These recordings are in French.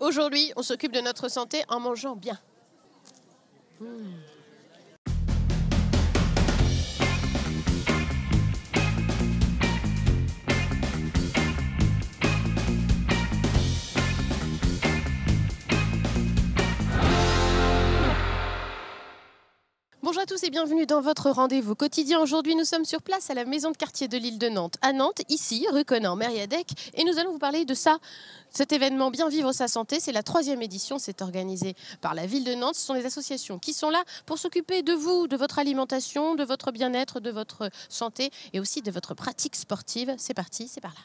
Aujourd'hui, on s'occupe de notre santé en mangeant bien. Bonjour à tous et bienvenue dans votre rendez-vous quotidien. Aujourd'hui, nous sommes sur place à la maison de quartier de l'île de Nantes. À Nantes, ici, rue Conan, Mériadec. Et nous allons vous parler de ça. Cet événement Bien vivre sa santé, c'est la 3e édition. C'est organisé par la ville de Nantes. Ce sont des associations qui sont là pour s'occuper de vous, de votre alimentation, de votre bien-être, de votre santé et aussi de votre pratique sportive. C'est parti, c'est par là.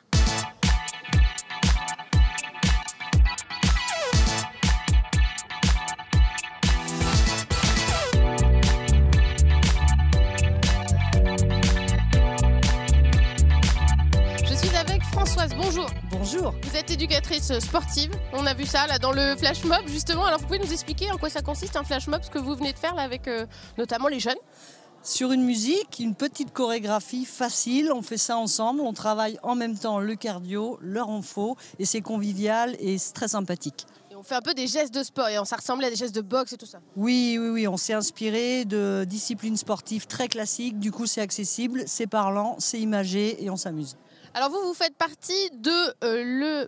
Françoise, bonjour. Bonjour. Vous êtes éducatrice sportive. On a vu ça là dans le flash mob justement. Alors vous pouvez nous expliquer en quoi ça consiste un flash mob, ce que vous venez de faire là avec notamment les jeunes? Sur une musique, une petite chorégraphie facile, on fait ça ensemble, on travaille en même temps le cardio, le renfo et c'est convivial et c'est très sympathique. Et on fait un peu des gestes de sport et ça ressemble à des gestes de boxe et tout ça. Oui, on s'est inspiré de disciplines sportives très classiques, du coup c'est accessible, c'est parlant, c'est imagé et on s'amuse. Alors vous faites partie de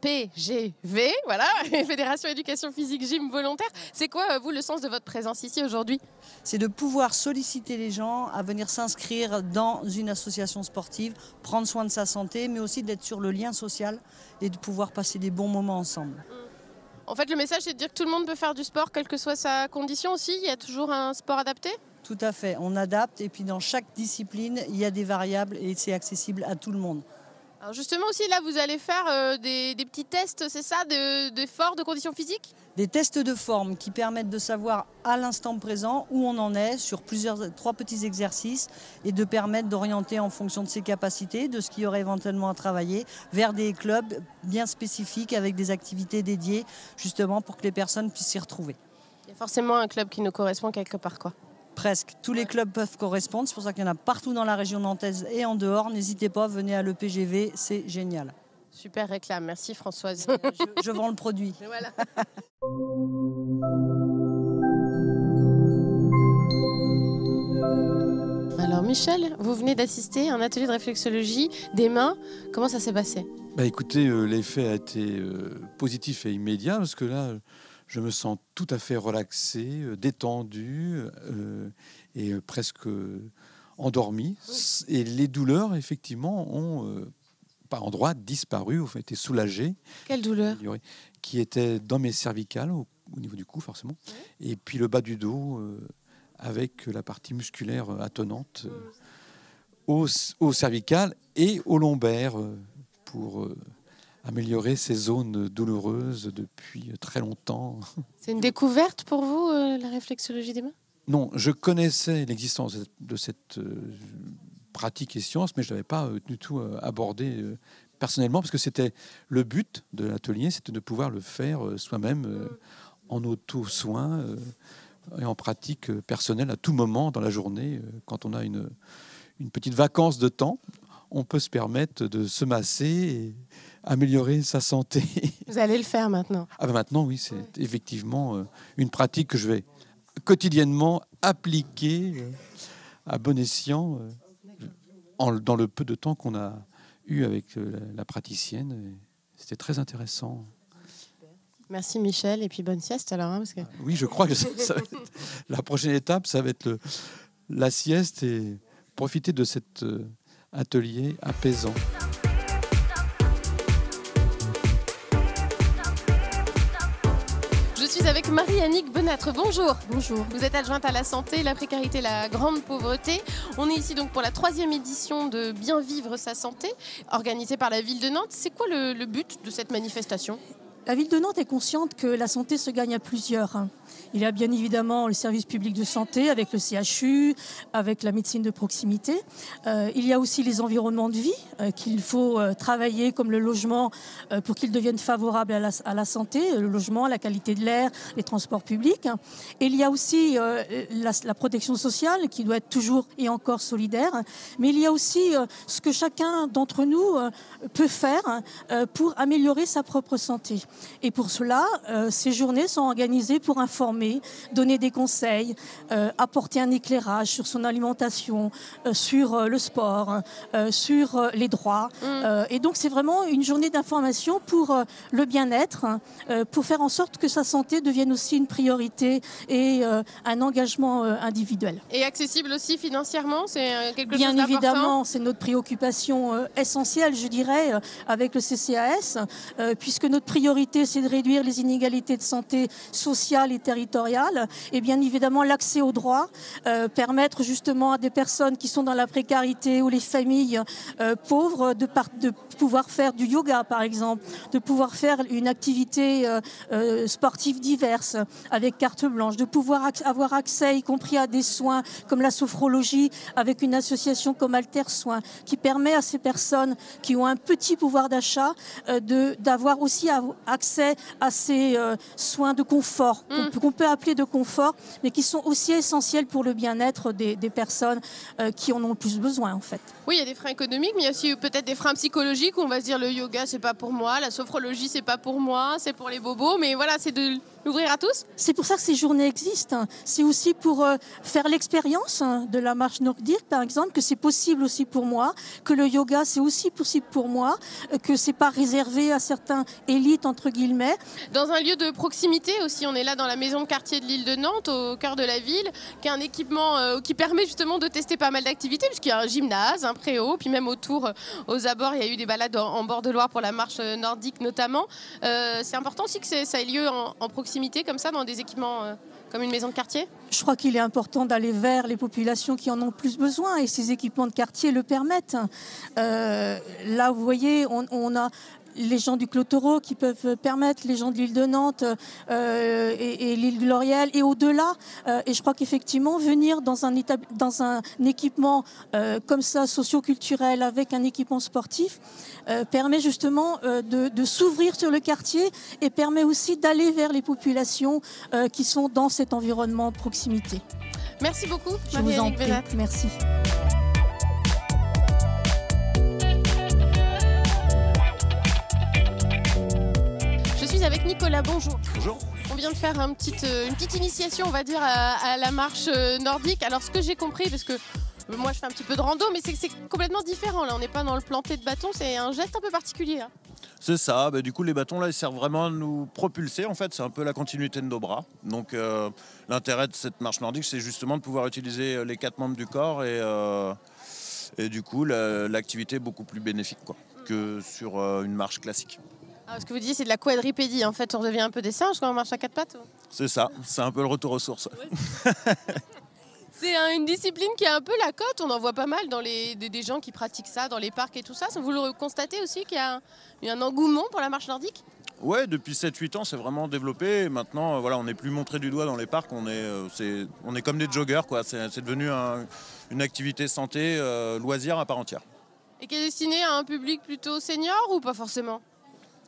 l'EPGV, voilà, Fédération Éducation Physique Gym Volontaire. C'est quoi, vous, le sens de votre présence ici aujourd'hui? C'est de pouvoir solliciter les gens à venir s'inscrire dans une association sportive, prendre soin de sa santé, mais aussi d'être sur le lien social et de pouvoir passer des bons moments ensemble. En fait, le message, c'est de dire que tout le monde peut faire du sport, quelle que soit sa condition aussi. Il y a toujours un sport adapté? Tout à fait, on adapte et puis dans chaque discipline, il y a des variables et c'est accessible à tout le monde. Alors justement aussi, là, vous allez faire des petits tests, c'est ça, d'efforts, de conditions physiques? Des tests de forme qui permettent de savoir à l'instant présent où on en est sur 3 petits exercices et de permettre d'orienter en fonction de ses capacités, de ce qu'il y aurait éventuellement à travailler, vers des clubs bien spécifiques avec des activités dédiées justement pour que les personnes puissent s'y retrouver. Il y a forcément un club qui nous correspond quelque part, quoi. Presque. Tous les clubs peuvent correspondre. C'est pour ça qu'il y en a partout dans la région nantaise et en dehors. N'hésitez pas, venez à l'EPGV, c'est génial. Super réclame. Merci Françoise. Je vends le produit. Voilà. Alors Michel, vous venez d'assister à un atelier de réflexologie des mains. Comment ça s'est passé? Écoutez, l'effet a été positif et immédiat parce que là, je me sens tout à fait relaxé, détendu et presque endormi. Oui. Et les douleurs, effectivement, ont par endroits disparu, ont été soulagées. Quelle douleur? Qui était dans mes cervicales, au niveau du cou forcément, oui. Et puis le bas du dos avec la partie musculaire attenante au cervical et au lombaire pour améliorer ces zones douloureuses depuis très longtemps. C'est une découverte pour vous, la réflexologie des mains? Non, je connaissais l'existence de cette pratique et science, mais je ne l'avais pas du tout abordé personnellement, parce que c'était le but de l'atelier, c'était de pouvoir le faire soi-même en auto-soin et en pratique personnelle à tout moment dans la journée. Quand on a une petite vacance de temps, on peut se permettre de se masser et améliorer sa santé. Vous allez le faire maintenant? Maintenant, oui, c'est effectivement une pratique que je vais quotidiennement appliquer à bon escient dans le peu de temps qu'on a eu avec la praticienne. C'était très intéressant. Merci Michel, et puis bonne sieste alors. Parce que... Oui, je crois que ça va être la prochaine étape, ça va être la sieste et profiter de cet atelier apaisant. Je suis avec Marie-Annick Benâtre. Bonjour. Bonjour. Vous êtes adjointe à la santé, la précarité, la grande pauvreté. On est ici donc pour la 3e édition de Bien vivre sa santé, organisée par la ville de Nantes. C'est quoi le but de cette manifestation? La ville de Nantes est consciente que la santé se gagne à plusieurs. Il y a bien évidemment le service public de santé avec le CHU, avec la médecine de proximité. Il y a aussi les environnements de vie qu'il faut travailler comme le logement pour qu'ils deviennent favorables à la santé, le logement, la qualité de l'air, les transports publics. Et il y a aussi la protection sociale qui doit être toujours et encore solidaire. Mais il y a aussi ce que chacun d'entre nous peut faire pour améliorer sa propre santé. Et pour cela, ces journées sont organisées pour informer, donner des conseils, apporter un éclairage sur son alimentation, sur le sport, sur les droits. Et donc c'est vraiment une journée d'information pour le bien-être, pour faire en sorte que sa santé devienne aussi une priorité et un engagement individuel. Et accessible aussi financièrement, c'est quelque chose Bien d'important. évidemment, c'est notre préoccupation essentielle, je dirais, avec le CCAS, puisque notre priorité, c'est de réduire les inégalités de santé sociale et territoriale. Et bien évidemment, l'accès aux droits, permettre justement à des personnes qui sont dans la précarité ou les familles pauvres de pouvoir faire du yoga, par exemple, de pouvoir faire une activité sportive diverse avec carte blanche, de pouvoir avoir accès, y compris à des soins comme la sophrologie, avec une association comme Alter Soins, qui permet à ces personnes qui ont un petit pouvoir d'achat d'avoir aussi accès à ces soins de confort, qu'on peut appeler de confort, mais qui sont aussi essentiels pour le bien-être des personnes qui en ont le plus besoin, en fait. Oui, il y a des freins économiques, mais il y a aussi peut-être des freins psychologiques où on va se dire le yoga, c'est pas pour moi, la sophrologie, c'est pas pour moi, c'est pour les bobos, mais voilà, c'est de l'ouvrir à tous. C'est pour ça que ces journées existent. C'est aussi pour faire l'expérience de la marche nordique, par exemple, que c'est possible aussi pour moi, que le yoga, c'est aussi possible pour moi, que c'est pas réservé à certains élites, entre guillemets. Dans un lieu de proximité aussi, on est là dans la maison de quartier de l'île de Nantes, au cœur de la ville, qui a un équipement qui permet justement de tester pas mal d'activités, puisqu'il y a un gymnase, un préau, puis même autour, aux abords, il y a eu des balades en bord de Loire pour la marche nordique notamment. C'est important aussi que ça ait lieu en proximité comme ça, dans des équipements comme une maison de quartier. Je crois qu'il est important d'aller vers les populations qui en ont le plus besoin et ces équipements de quartier le permettent. Là, vous voyez, on a les gens du Clotoro qui peuvent permettre, les gens de l'île de Nantes et l'île de L'Oriel et au-delà. Et je crois qu'effectivement, venir dans un équipement comme ça, socio-culturel, avec un équipement sportif, permet justement de s'ouvrir sur le quartier et permet aussi d'aller vers les populations qui sont dans cet environnement de proximité. Merci beaucoup, Je vous en prie. Merci. Avec Nicolas, bonjour. Bonjour. On vient de faire une petite initiation, on va dire, à la marche nordique. Alors, ce que j'ai compris, parce que moi, je fais un petit peu de rando, mais c'est complètement différent. Là, on n'est pas dans le planté de bâton, c'est un geste un peu particulier. Hein. C'est ça. Du coup, les bâtons, là, ils servent vraiment à nous propulser. En fait, c'est un peu la continuité de nos bras. Donc, l'intérêt de cette marche nordique, c'est justement de pouvoir utiliser les 4 membres du corps et du coup, l'activité est beaucoup plus bénéfique que sur une marche classique. Ce que vous disiez, c'est de la quadripédie. En fait, on devient un peu des singes quand on marche à 4 pattes. C'est ça, c'est un peu le retour aux sources. Ouais. C'est une discipline qui a un peu la cote. On en voit pas mal dans des gens qui pratiquent ça dans les parcs et tout ça. Vous le constatez aussi qu'il y a un engouement pour la marche nordique ? Ouais, depuis 7-8 ans, c'est vraiment développé. Et maintenant, voilà, on n'est plus montré du doigt dans les parcs. On est comme des joggers, quoi. C'est devenu une activité santé, loisir à part entière. Et qui est destinée à un public plutôt senior ou pas forcément ?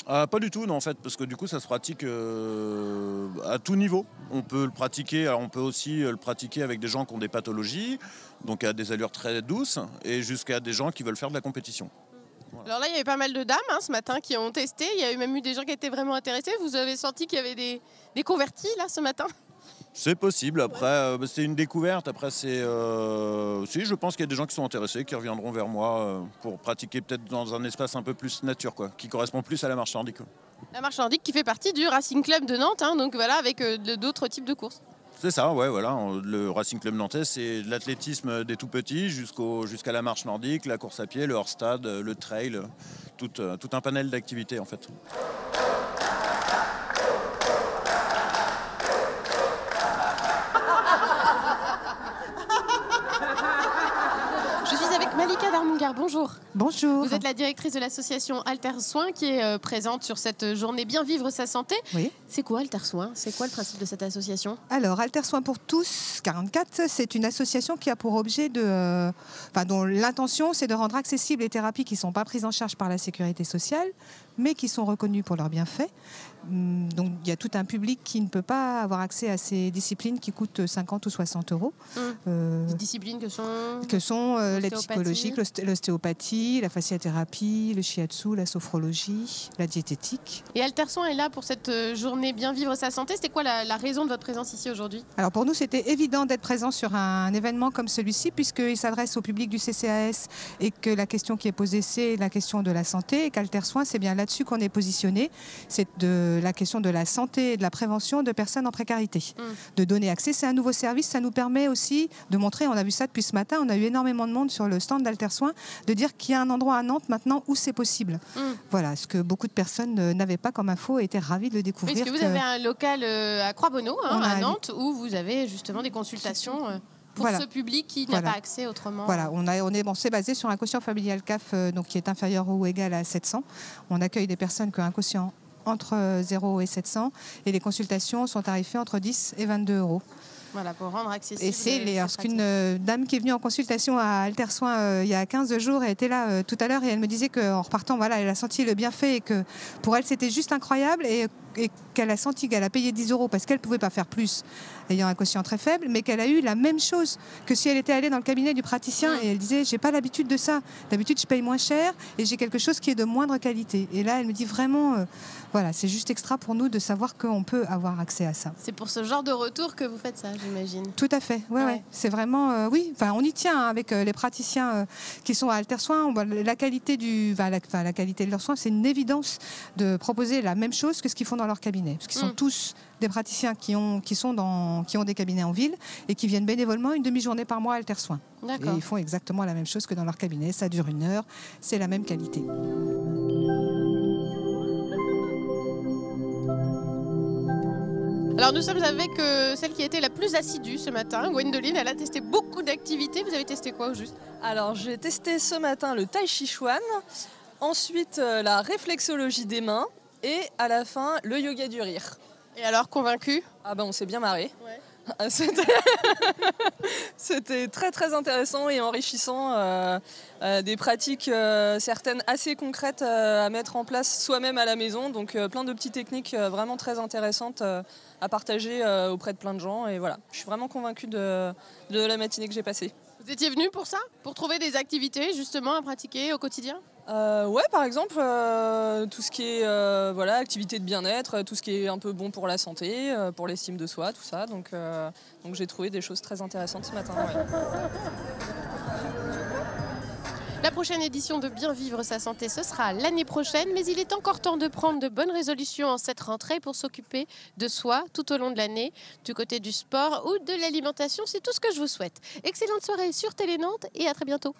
Pas du tout, non, en fait, parce que du coup, ça se pratique à tout niveau. On peut le pratiquer, alors on peut aussi le pratiquer avec des gens qui ont des pathologies, donc à des allures très douces, et jusqu'à des gens qui veulent faire de la compétition. Voilà. Alors là, il y avait pas mal de dames ce matin qui ont testé. Il y a même eu des gens qui étaient vraiment intéressés. Vous avez senti qu'il y avait des convertis là ce matin ? C'est possible. Après, c'est une découverte. Après, si, je pense qu'il y a des gens qui sont intéressés, qui reviendront vers moi pour pratiquer peut-être dans un espace un peu plus nature, qui correspond plus à la marche nordique. La marche nordique qui fait partie du Racing Club de Nantes, donc voilà, avec d'autres types de courses. C'est ça, ouais, voilà. Le Racing Club nantais, c'est de l'athlétisme des tout petits jusqu'à la marche nordique, la course à pied, le hors-stade, le trail, tout un panel d'activités en fait. Malika Darmunga, Claire, bonjour. Bonjour. Vous êtes la directrice de l'association Alter Soin qui est présente sur cette journée Bien vivre sa santé. Oui. C'est quoi Alter Soin? C'est quoi le principe de cette association? Alors, Alter Soin pour tous 44, c'est une association qui a pour objet dont l'intention c'est de rendre accessibles les thérapies qui ne sont pas prises en charge par la sécurité sociale, mais qui sont reconnues pour leurs bienfaits. Donc, il y a tout un public qui ne peut pas avoir accès à ces disciplines qui coûtent 50 ou 60 euros. Des disciplines que sont l'aide psychologique, l'ostéopathie, la fasciathérapie, le shiatsu, la sophrologie, la diététique. Et Alter Soin est là pour cette journée Bien vivre sa santé. C'était quoi la raison de votre présence ici aujourd'hui? Alors pour nous, c'était évident d'être présent sur un événement comme celui-ci, puisqu'il s'adresse au public du CCAS et que la question qui est posée, c'est la question de la santé, et qu'Alter Soin, c'est bien là-dessus qu'on est positionné. C'est de la question de la santé et de la prévention de personnes en précarité. De donner accès, c'est un nouveau service, ça nous permet aussi de montrer, on a vu ça depuis ce matin, on a eu énormément de monde sur le stand d'Alter Soin, de dire qu'il y a un endroit à Nantes maintenant où c'est possible. Voilà, ce que beaucoup de personnes n'avaient pas comme info et étaient ravis de le découvrir. Oui, parce que vous avez un local à Croix-Bonneau, à Nantes, où vous avez justement des consultations pour ce public qui n'a pas accès autrement. Voilà, on s'est basé sur un quotient familial CAF donc, qui est inférieur ou égal à 700. On accueille des personnes qui ont un quotient entre 0 et 700 et les consultations sont tarifées entre 10 et 22 euros. Voilà, pour rendre accessible. Et c'est lorsqu'une dame qui est venue en consultation à Alter Soin il y a 15 jours, elle était là tout à l'heure et elle me disait qu'en repartant, voilà, elle a senti le bienfait et que pour elle c'était juste incroyable et qu'elle a senti qu'elle a payé 10 euros parce qu'elle ne pouvait pas faire plus, ayant un quotient très faible, mais qu'elle a eu la même chose que si elle était allée dans le cabinet du praticien et elle disait j'ai pas l'habitude de ça, d'habitude je paye moins cher et j'ai quelque chose qui est de moindre qualité. Et là elle me dit vraiment, voilà, c'est juste extra pour nous de savoir qu'on peut avoir accès à ça. C'est pour ce genre de retour que vous faites ça, j'imagine. Tout à fait, ouais. C'est vraiment, oui, on y tient avec les praticiens qui sont à Alter Soin. La qualité la qualité de leurs soins, c'est une évidence de proposer la même chose que ce qu'ils font dans leur cabinet, parce qu'ils sont tous des praticiens qui ont des cabinets en ville et qui viennent bénévolement une demi-journée par mois à Alter Soin. Et ils font exactement la même chose que dans leur cabinet, ça dure 1 heure, c'est la même qualité. Alors nous sommes avec celle qui a été la plus assidue ce matin, Gwendoline. Elle a testé beaucoup d'activités. Vous avez testé quoi au juste? Alors j'ai testé ce matin le Tai Chi Chuan, ensuite la réflexologie des mains et à la fin le yoga du rire. Et alors, convaincu? Ah ben on s'est bien marré. Ouais. C'était très très intéressant et enrichissant, des pratiques certaines assez concrètes à mettre en place soi-même à la maison, donc plein de petites techniques vraiment très intéressantes à partager auprès de plein de gens et voilà, je suis vraiment convaincue de la matinée que j'ai passée. Vous étiez venu pour ça? Pour trouver des activités justement à pratiquer au quotidien? Ouais, par exemple, tout ce qui est activité de bien-être, tout ce qui est un peu bon pour la santé, pour l'estime de soi, tout ça. Donc j'ai trouvé des choses très intéressantes ce matin. Ouais. La prochaine édition de Bien vivre sa santé, ce sera l'année prochaine, mais il est encore temps de prendre de bonnes résolutions en cette rentrée pour s'occuper de soi tout au long de l'année, du côté du sport ou de l'alimentation. C'est tout ce que je vous souhaite. Excellente soirée sur Télé Nantes et à très bientôt.